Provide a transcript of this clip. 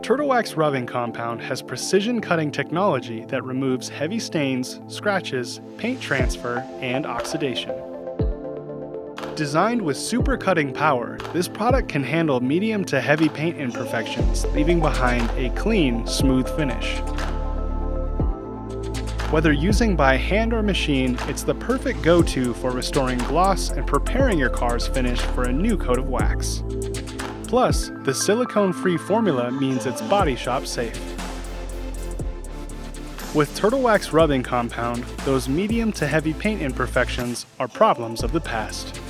Turtle Wax rubbing compound has precision cutting technology that removes heavy stains, scratches, paint transfer, and oxidation. Designed with super cutting power, this product can handle medium to heavy paint imperfections, leaving behind a clean, smooth finish. Whether using by hand or machine, it's the perfect go-to for restoring gloss and preparing your car's finish for a new coat of wax. Plus, the silicone-free formula means it's body shop safe. With Turtle Wax rubbing compound, those medium to heavy paint imperfections are problems of the past.